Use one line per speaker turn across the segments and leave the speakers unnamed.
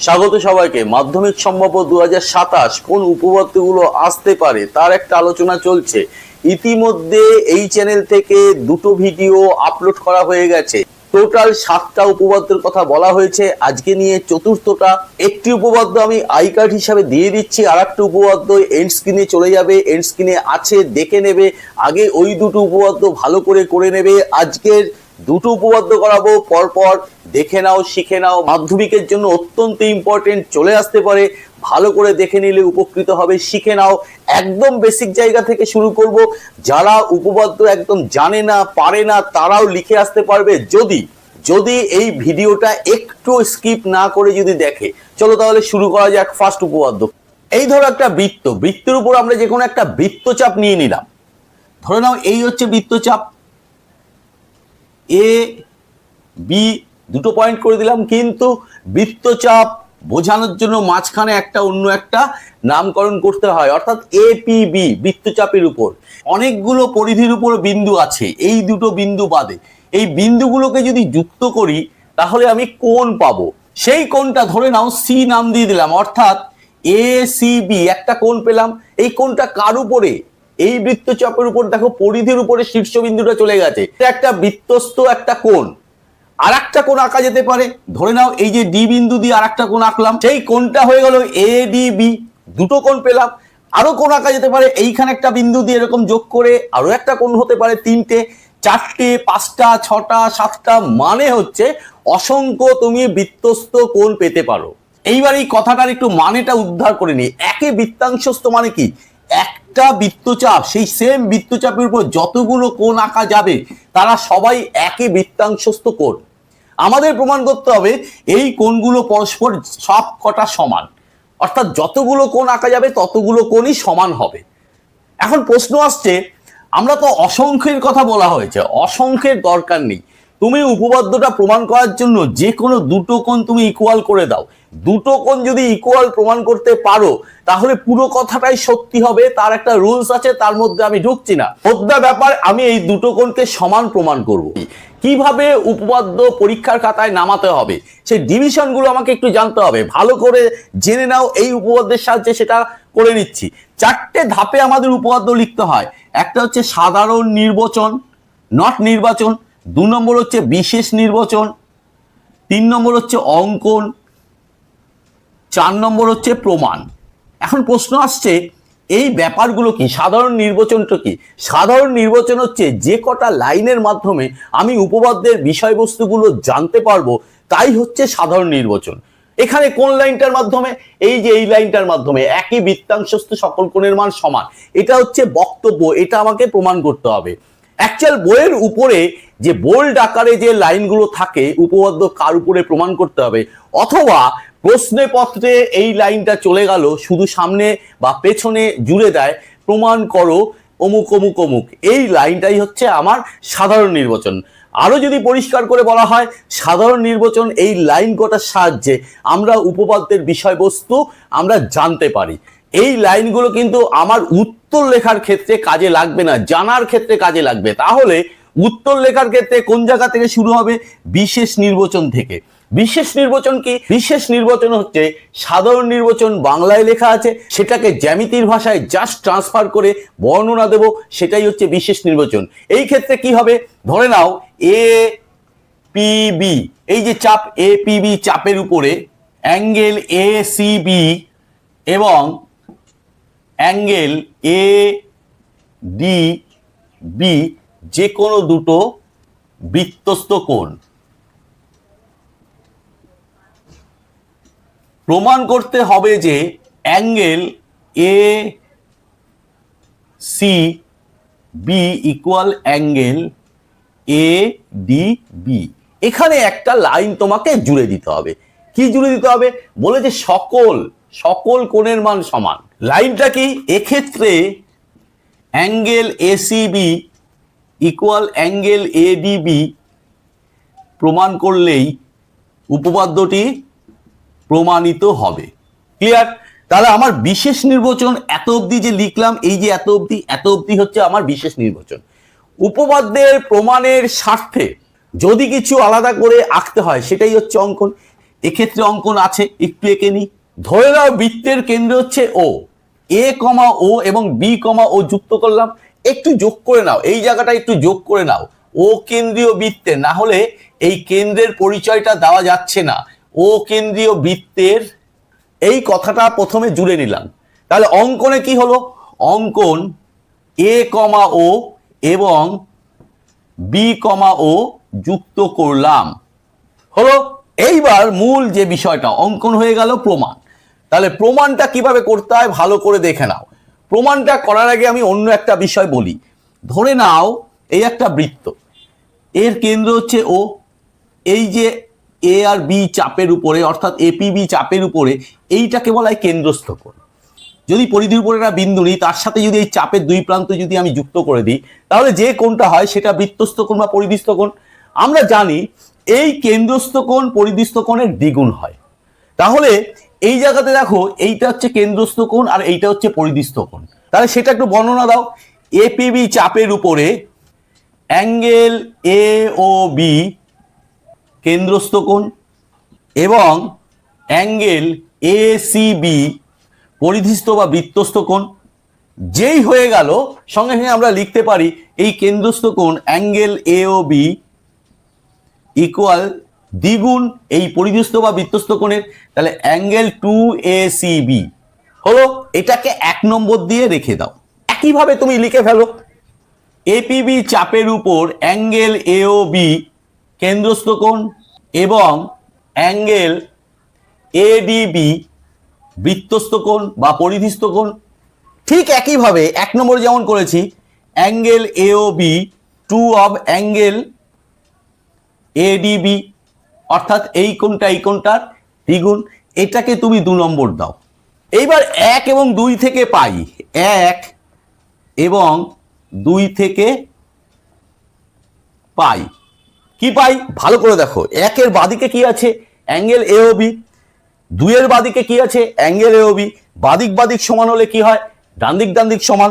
স্বাগত সবাইকে। মাধ্যমিক সম্ভাব্য 2027 কোন উপপাদ্যগুলো আসতে পারে তার একটা আলোচনা চলছে। ইতিমধ্যে এই চ্যানেল থেকে দুটো ভিডিও আপলোড করা হয়ে গেছে। টোটাল 7টা উপপাদ্যের কথা বলা হয়েছে, আজকে নিয়ে চতুর্থটা। একটি উপপাদ্য আমি আই কার্ড হিসাবে দিয়ে দিচ্ছি, আর একটা উপপাদ্য এন্ড স্ক্রিনে চলে যাবে, এন্ড স্ক্রিনে আছে, দেখে নেবে। আগে ওই দুটো উপপাদ্য ভালো করে নেবে। আজকের দুটো উপপাদ্য করাবো, পরপর দেখে নাও, শিখে নাও। মাধ্যমিকের জন্য অত্যন্ত ইম্পর্টেন্ট, চলে আসতে পারে, ভালো করে দেখে নিলে উপকৃত হবে। শিখে নাও, একদম বেসিক জায়গা থেকে শুরু করব। যারা উপপাদ্য একদম জানে না, পারে না, তারাও লিখে আসতে পারবে যদি এই ভিডিওটা একটু স্কিপ না করে যদি দেখে। চলো তাহলে শুরু করা যাক। ফার্স্ট উপপাদ্য, এই ধরো একটা বৃত্তের উপর আমরা যে কোনো একটা বৃত্তচাপ নিয়ে নিলাম। ধরে নাও এই হচ্ছে বৃত্তচাপ, এ বি দুটো পয়েন্ট করে দিলাম, কিন্তু বৃত্তচাপ বোঝানোর জন্য মাঝখানে একটা অন্য একটা নামকরণ করতে হয়, অর্থাৎ এপিবি। বৃত্তচাপের উপর অনেকগুলো পরিধির উপর বিন্দু আছে, এই দুটো বিন্দু বাদে এই বিন্দুগুলোকে যদি যুক্ত করি তাহলে আমি কোণ পাবো। সেই কোণটা ধরে নাও সি নাম দিয়ে দিলাম, অর্থাৎ এ সি বি একটা কোণ পেলাম। এই কোণটা কার উপরে? এই বৃত্তচাপের উপর। দেখো পরিধির উপরে শীর্ষবিন্দুটা চলে গেছে, একটা বৃত্তস্থ একটা কোণ। আর একটা কোণ আঁকা যেতে পারে, ধরে নাও এই যে ডি বিন্দু দিয়ে আর একটা কোণ আঁকলাম, সেই কোণটা হয়ে গেল এ ডি বি, দুটো কোণ পেলাম। আরো কোণ আঁকা যেতে পারে, এইখানে একটা বিন্দু দিয়ে এরকম যোগ করে আরো একটা কোণ হতে পারে, তিনটে, চারটে, পাঁচটা, ছটা, সাতটা, মানে হচ্ছে অসংখ্য তুমি বৃত্তস্থ কোণ পেতে পারো। এইবার এই কথাটার একটু মানেটা উদ্ধার করে নি। একে বৃত্তাংশস্থ মানে কি? একটা বৃত্তচাপ, সেই সেম বৃত্তচাপের উপর যতগুলো কোণ আঁকা যাবে তারা সবাই একে বৃত্তাংশস্থ কোণ। আমাদের প্রমাণ করতে হবে এই কোণগুলো পরস্পর সব কটা সমান, অর্থাৎ যতগুলো কোণ আঁকা যাবে ততগুলো কোণই সমান হবে। এখন প্রশ্ন আসছে, আমরা তো অসংখ্যের কথা বলা হয়েছে, অসংখ্যের দরকার নেই। তুমি উপপাদ্যটা প্রমাণ করার জন্য যে কোনো দুটো কোণ তুমি ইকুয়াল করে দাও। দুটো কোণ যদি ইকুয়াল প্রমাণ করতে পারো তাহলে পুরো কথাটাই সত্যি হবে। তার একটা রুলস আছে, তার মধ্যে আমি ঢুকছি না। হোদ্দা ব্যাপার, আমি এই দুটো কোণকে সমান প্রমাণ করব। কিভাবে উপপাদ্য পরীক্ষার খাতায় নামাতে হবে সেই ডিভিশনগুলো আমাকে একটু জানতে হবে। ভালো করে জেনে নাও, এই উপপাদ্যের সাহায্যে সেটা করে নিচ্ছি। 4টে ধাপে আমাদের উপপাদ্য লিখতে হয়। একটা হচ্ছে সাধারণ নির্বাচন, নট নির্বাচন। 2 নম্বর হচ্ছে বিশেষ নির্বাচন। 3 নম্বর হচ্ছে অঙ্কন। 4 নম্বর হচ্ছে প্রমাণ। এখন প্রশ্ন আসছে, এই ব্যাপারগুলো কি? সাধারণ নির্বাচনটা কি? সাধারণ নির্বাচন হচ্ছে যে কটা লাইনের মাধ্যমে আমি উপপাদ্যের বিষয়বস্তুগুলো জানতে পারবো, তাই হচ্ছে সাধারণ নির্বাচন। এখানে কোন লাইনটার মাধ্যমে? এই যে এই লাইনটার মাধ্যমে, একই বৃত্তাংশস্থ সকল কোণের মান সমান। এটা হচ্ছে বক্তব্য, এটা আমাকে প্রমাণ করতে হবে। অ্যাকচুয়াল বইয়ের উপরে যে বোল্ড আকারে যে লাইনগুলো থাকে, উপপাদ্য কার উপরে প্রমাণ করতে হবে, অথবা প্রশ্নে পত্রে এই লাইনটা চলে গেল, শুধু সামনে বা পেছনে জুড়ে দেয়, প্রমাণ করো অমুক অমুক অমুক। এই লাইনটাই হচ্ছে আমার সাধারণ নির্বাচন। আরো যদি পরিষ্কার করে বলা হয়, সাধারণ নির্বাচন এই লাইন কটার সাহায্যে আমরা উপপাদ্যের বিষয়বস্তু আমরা জানতে পারি। এই লাইনগুলো কিন্তু আমার উত্তর লেখার ক্ষেত্রে কাজে লাগবে না, জানার ক্ষেত্রে কাজে লাগবে। তাহলে উত্তর লেখার ক্ষেত্রে কোন জায়গা থেকে শুরু হবে? বিশেষ নির্বাচন থেকে। বিশেষ নির্বাচন কি? বিশেষ নির্বাচন হচ্ছে সাধারণ নির্বাচন বাংলায় লেখা আছে, সেটাকে জ্যামিতির ভাষায় জাস্ট ট্রান্সফার করে বর্ণনা দেব, সেটাই হচ্ছে বিশেষ নির্বাচন। এই ক্ষেত্রে কি হবে? ধরে নাও এ পি বি, এই যে চাপ এ পি বি, চাপের উপরে অ্যাঙ্গেল এ সি বি এবং অ্যাঙ্গেল এ ডি বি, যে কোনো দুটো বৃত্তস্থ কোণ। প্রমাণ করতে হবে যে angle A C B equal angle A D B. এখানে একটা লাইন তোমাকে জুড়ে দিতে হবে। কি জুড়ে দিতে হবে? বলেছে সকল কোণের মান সমান। লাইনটা কি? এক্ষেত্রে angle A C B equal angle A D B প্রমাণ করলেই উপপাদ্যটি প্রমাণিত হবে। ক্লিয়ার? তাহলে আমার বিশেষ নির্বাচন এত অবধি যে লিখলাম, এই যে এত অবধি হচ্ছে আমার বিশেষ নির্বাচন। উপপাদ্যের প্রমাণের স্বার্থে যদি কিছু আলাদা করে আঁকতে হয় সেটাই হচ্ছে অঙ্কন। এক্ষেত্রে অঙ্কন আছে, একটু এঁকে নি। ধরে নাও বৃত্তের কেন্দ্র হচ্ছে ও, এ কমা ও এবং বি কমা ও যুক্ত করলাম। একটু যোগ করে নাও, এই জায়গাটা একটু যোগ করে নাও। ও কেন্দ্রীয় বৃত্তের, না হলে এই কেন্দ্রের পরিচয়টা দেওয়া যাচ্ছে না। ও কেন্দ্রীয় বৃত্তের এই কথাটা প্রথমে জুড়ে নিলাম। তাহলে অঙ্কনে কি হলো? অঙ্কন এ কমা ও এবং বি কমা ও যুক্ত করলাম, হলো। এইবার মূল যে বিষয়টা, অঙ্কন হয়ে গেল, প্রমাণ। তাহলে প্রমাণটা কিভাবে করতে হয় ভালো করে দেখে নাও। প্রমাণটা করার আগে আমি অন্য একটা বিষয় বলি। ধরে নাও এই একটা বৃত্ত, এর কেন্দ্র হচ্ছে ও, এই যে এ আর বি চাপের উপরে অর্থাৎ এপিবি চাপের উপরে এইটাকে বলা হয় কেন্দ্রস্থ কোণ। যদি পরিধির উপরে একটা বিন্দু নিই, তার সাথে যদি এই চাপের দুই প্রান্ত যদি আমি যুক্ত করে দিই, তাহলে যে কোণটা হয় সেটা বৃত্তস্থ কোণ বা পরিধিস্থ কোণ। আমরা জানি এই কেন্দ্রস্থ কোণ পরিধিস্থ কোণের দ্বিগুণ হয়। তাহলে এই জায়গাতে দেখো, এইটা হচ্ছে কেন্দ্রস্থ কোণ আর এইটা হচ্ছে পরিধিস্থ কোণ। তাহলে সেটা একটু বর্ণনা দাও। এপিবি চাপের উপরে অ্যাঙ্গেল এ ও বি কেন্দ্রস্থ কোণ এবং অ্যাঙ্গেল এ সি বি পরিধিস্থ বা বৃত্তস্থ কোণ। যেই হয়ে গেল, সঙ্গে সঙ্গে আমরা লিখতে পারি এই কেন্দ্রস্থ কোণ angle A O B equal দ্বিগুণ এই পরিধিস্থ বা বৃত্তস্থ কোণের। তাহলে অ্যাঙ্গেল 2ACB হলো। এটাকে 1 নম্বর দিয়ে রেখে দাও। একইভাবে তুমি লিখে ফেলো এপিবি চাপের উপর অ্যাঙ্গেল AOB কেন্দ্রস্থ কোণ এবং অ্যাঙ্গেল ADB বৃত্তস্থ কোণ বা পরিধিস্থ কোণ। ঠিক একইভাবে 1 নম্বরে যেমন করেছি angle AOB 2 of angle ADB অর্থাৎ এই কোণটার দ্বিগুণ। এটাকে তুমি 2 নম্বর দাও। এইবার 1 এবং 2 থেকে পাই, 1 এবং 2 থেকে পাই, কি পাই ভালো করে দেখো। 1 এর বাদিকে কি আছে? Angle AOB। 2 এর বাদিকে কি আছে? Angle AOB। বাদিক বাদিক সমান হলে কি হয়? ডান দিক সমান।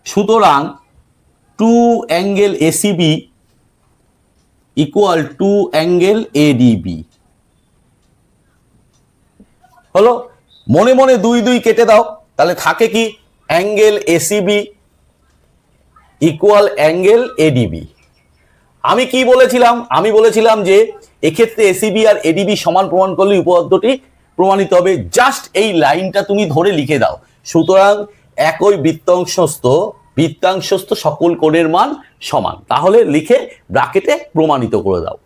সুতরাং 2 angle ACB equal 2 angle ADB হলো। মনে মনে 2 2 কেটে দাও, তাহলে থাকে কি? Angle ACB equal angle ADB। আমি কি বলেছিলাম? আমি বলেছিলাম যে এক্ষেত্রে ACB আর ADB সমান প্রমাণ করলে উপপাদ্যটি প্রমাণিত হবে। জাস্ট এই লাইনটা তুমি ধরে লিখে দাও। সুতরাং একই বৃত্তাংশস্থ সকল কোণের মান সমান, তাহলে লিখে ব্র্যাকেটে প্রমাণিত করে দাও।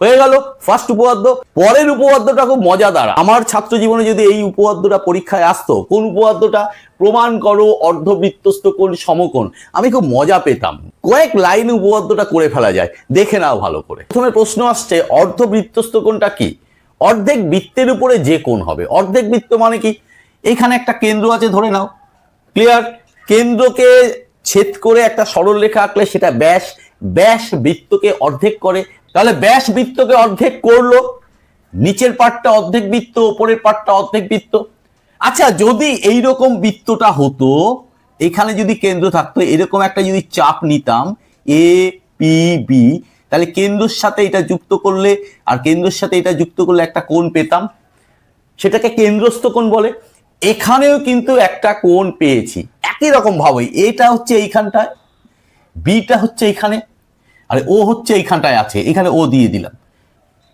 হয়ে গেল ফার্স্ট উপপাদ্য। পরের উপপাদ্যটা খুব মজাদার। আমার ছাত্র জীবনে যদি এই উপপাদ্যটা পরীক্ষায় আসতো, কোন উপপাদ্যটা? প্রমাণ করো অর্ধবৃত্তস্থ কোণ সমকোণ। আমি খুব মজা পেতাম। কয়েক লাইনে উপপাদ্যটা করে ফেলা যায়, দেখে নাও ভালো করে। প্রথমে প্রশ্ন আসছে অর্ধবৃত্তস্থ কোণটা কি? অর্ধেক বৃত্তের উপরে যে কোণ হবে। অর্ধেক বৃত্ত মানে কি? এইখানে একটা কেন্দ্র আছে ধরে নাও, ক্লিয়ার? কেন্দ্রকে ছেদ করে একটা সরলরেখা আঁকলে সেটা ব্যাস। ব্যাস বৃত্তকে অর্ধেক করে। তাহলে ব্যাস বৃত্তকে অর্ধেক করলো, নিচের পার্টটা অর্ধেক বৃত্ত, উপরের পার্টটা অর্ধেক বৃত্ত। আচ্ছা, যদি এইরকম বৃত্তটা হতো, এখানে যদি কেন্দ্র থাকতো, এরকম একটা যদি চাপ নিতাম APB, তাহলে কেন্দ্রের সাথে এটা যুক্ত করলে আর কেন্দ্রের সাথে এটা যুক্ত করলে একটা কোণ পেতাম, সেটাকে কেন্দ্রস্থ কোণ বলে। এখানেও কিন্তু একটা কোণ পেয়েছি একই রকম ভাবে। এটা হচ্ছে এইখানটায়, বিটা হচ্ছে এইখানে, আর ও হচ্ছে এইখানটায় আছে, এখানে ও দিয়ে দিলাম।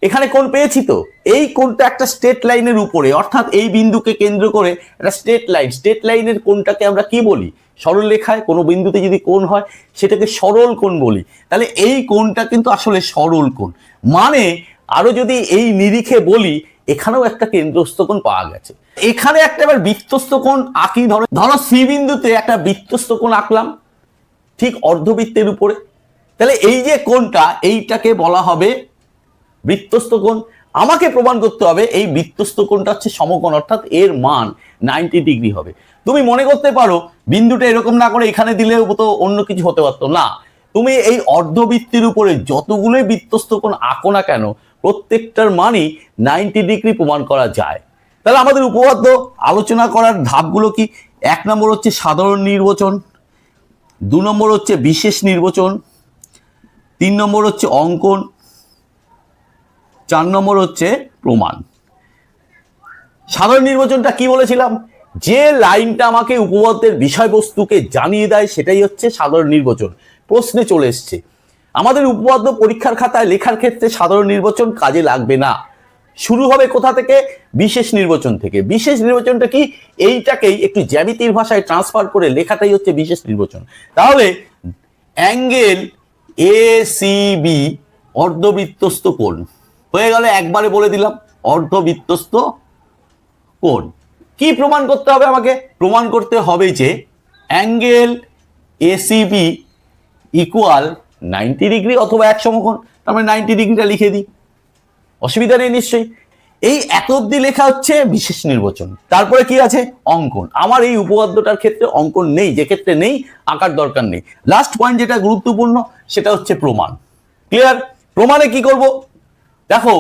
এখানে কোণ পেয়েছি তো। এই কোণটা একটা স্ট্রেট লাইনের উপরে, অর্থাৎ এই বিন্দুকে কেন্দ্র করে একটা স্ট্রেট লাইন। স্ট্রেট লাইনের কোণটাকে আমরা কি বলি? সরল রেখায় কোনো বিন্দুতে যদি কোণ হয় সেটাকে সরল কোণ বলি। তাহলে এই কোণটা কিন্তু আসলে সরল কোণ। মানে আরো যদি এই নিরিখে বলি, এখানেও একটা কেন্দ্রস্থ কোণ পাওয়া গেছে। এখানে একটা এবার বৃত্তস্থ কোণ আঁকি। ধরো সি বিন্দুতে একটা বৃত্তস্থ কোণ আঁকলাম ঠিক অর্ধবৃত্তের উপরে। তাহলে এই যে কোণটা, এইটাকে বলা হবে বৃত্তস্থ কোণ। আমাকে প্রমাণ করতে হবে এই বৃত্তস্থ কোণটা হচ্ছে সমকোণ, অর্থাৎ এর মান 90 ডিগ্রি হবে। তুমি মনে করতে পারো বিন্দুটা এরকম না করে এখানে দিলেও তো অন্য কিছু হতে পারতো না। তুমি এই অর্ধবৃত্তের উপরে যতগুলোই বৃত্তস্থ কোণ আঁকো না কেন, প্রত্যেকটার মানই 90 ডিগ্রি প্রমাণ করা যায়। তাহলে আমাদের উপপাদ্য আলোচনা করার ধাপগুলো কি? 1 নম্বর হচ্ছে সাধারণ নির্বাচন, 2 নম্বর হচ্ছে বিশেষ নির্বাচন, 3 নম্বর হচ্ছে অঙ্কন, 4 নম্বর হচ্ছে প্রমাণ। সাধারণ নির্বাচনটা কি বলেছিলাম, যে লাইনটা আমাকে উপপাদ্যের বিষয়বস্তুকে জানিয়ে দেয় সেটাই হচ্ছে সাধারণ নির্বাচন। প্রশ্নে চলে এসছে, আমাদের উপপাদ্য পরীক্ষার খাতায় লেখার ক্ষেত্রে সাধারণ নির্বাচন কাজে লাগবে না, শুরু হবে কোথা থেকে, বিশেষ নির্বাচন থেকে। বিশেষ নির্বাচনটা কি, এইটাকেই একটু জ্যামিতির ভাষায় ট্রান্সফার করে লেখাটাই হচ্ছে বিশেষ নির্বাচন। তাহলে অ্যাঙ্গেল এ সি বি অর্ধবৃত্তস্থ কোণ হয়ে গেল, একবারে বলে দিলাম অর্ধবৃত্তস্থ কোণ। কি প্রমাণ করতে হবে আমাকে, প্রমাণ করতে হবে যে অ্যাঙ্গেল এসিবি ইকুয়াল 90 ডিগ্রি অথবা এক সমকোণ। তার মানে 90 ডিগ্রিটা লিখে দিই, অসুবিধা নেই নিশ্চয়ই। এই এত অব্দি লেখা হচ্ছে বিশেষ নির্বাচন। তারপরে কি আছে, অঙ্কন। আমার এই উপপাদ্যটার ক্ষেত্রে অঙ্কন নেই, যে ক্ষেত্রে নেই আঁকার দরকার নেই। লাস্ট পয়েন্ট যেটা গুরুত্বপূর্ণ সেটা হচ্ছে প্রমাণ। ক্লিয়ার? প্রমাণে কি করব দেখো,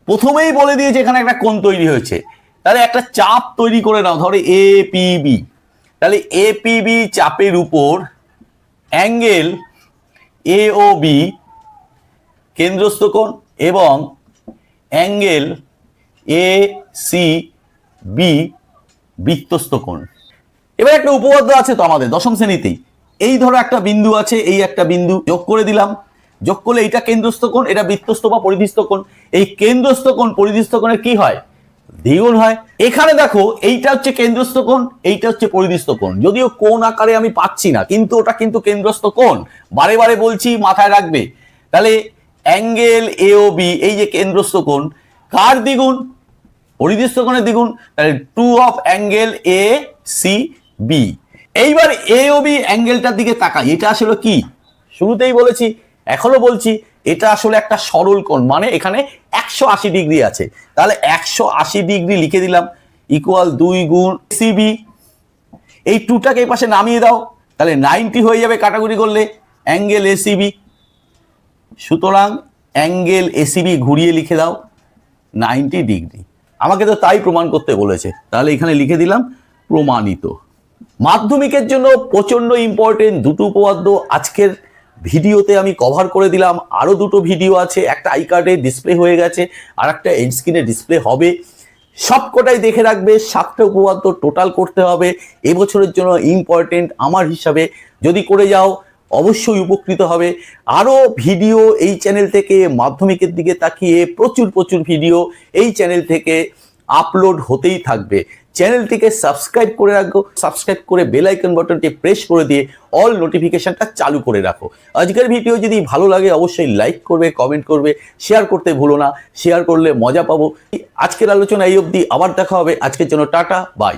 প্রথমেই বলে দিয়েছে এখানে একটা কোণ তৈরি হয়েছে, তাহলে একটা চাপ তৈরি করে নাও, ধরো এপিবি। তাহলে এপিবি চাপের উপর অ্যাঙ্গেল এওবি কেন্দ্রস্থ কোণ এবং অ্যাঙ্গেল এসিবি বৃত্তস্থ কোণ। এবার একটা উপপাদ্য আছে তো আমাদের দশম শ্রেণীতেই, এই ধরো একটা বিন্দু আছে, এই একটা বিন্দু যোগ করে দিলাম, যোগ করলে এটা কেন্দ্রস্থ কোণ, এটা বৃত্তস্থ বা পরিধিস্থ কোণ। এই কেন্দ্রস্থ কোণ পরিধিস্থ কোণের কি হয়, দ্বিগুণ হয়। এখানে দেখো এইটা হচ্ছে কেন্দ্রস্থ কোণ, এইটা হচ্ছে পরিধিস্থ কোণ। যদিও কোণ আকারে আমি পাচ্ছি না, কিন্তু ওটা কিন্তু কেন্দ্রস্থ কোণ, বারে বারে বলছি, মাথায় রাখবে। তাহলে অ্যাঙ্গেল এওবি, এই যে কেন্দ্রস্থ কোণ, কার দ্বিগুণ, পরিধিস্থ কোণের দ্বিগুণ। তাহলে 2 of angle A C B. এইবার এওবি অ্যাঙ্গেলটার দিকে তাকাই, এটা আসলে কি, শুরুতেই বলেছি এখনো বলছি, এটা আসলে একটা সরল কোণ, মানে এখানে 180 ডিগ্রি আছে। তাহলে 180 ডিগ্রি লিখে দিলাম, ইকুয়াল 2 গুণ সিবি। এই 2টাকে এই পাশে নামিয়ে দাও, তাহলে 90 হয়ে যাবে কাটাকুটি করলে, অ্যাঙ্গেল এসিবি। সুতরাং অ্যাঙ্গেল এসিবি ঘুরিয়ে লিখে দাও 90 ডিগ্রি। আমাকে তো তাই প্রমাণ করতে বলেছে, তাহলে এখানে লিখে দিলাম প্রমাণিত। মাধ্যমিকের জন্য প্রচন্ড ইম্পর্টেন্ট দুটো উপপাদ্য আজকের ভিডিওতে আমি কভার করে দিলাম। আরো দুটো ভিডিও আছে, একটা আই কার্ডে ডিসপ্লে হয়ে গেছে, আর একটা এন্ড স্ক্রিনে ডিসপ্লে হবে। সবকটাই দেখে রাখবে, 7টা উপপাদ্য টোটাল করতে হবে, এবছরের জন্য ইম্পর্টেন্ট আমার হিসাবে। যদি করে যাও অবশ্যই উপকৃত হবে। আরো ভিডিও এই চ্যানেল থেকে মাধ্যমিকের দিকে তাকিয়ে প্রচুর প্রচুর ভিডিও এই চ্যানেল থেকে আপলোড হতেই থাকবে। চ্যানেলটিকে সাবস্ক্রাইব করে রাখো, সাবস্ক্রাইব করে বেল আইকন বাটনটি প্রেস করে দিয়ে অল নোটিফিকেশনটা চালু করে রাখো। আজকের ভিডিও যদি ভালো লাগে অবশ্যই লাইক করবে, কমেন্ট করবে, শেয়ার করতে ভুলো না, শেয়ার করলে মজা পাবো। আজকের আলোচনা এই অবধি, আবার দেখা হবে। আজকের জন্য টাটা, বাই।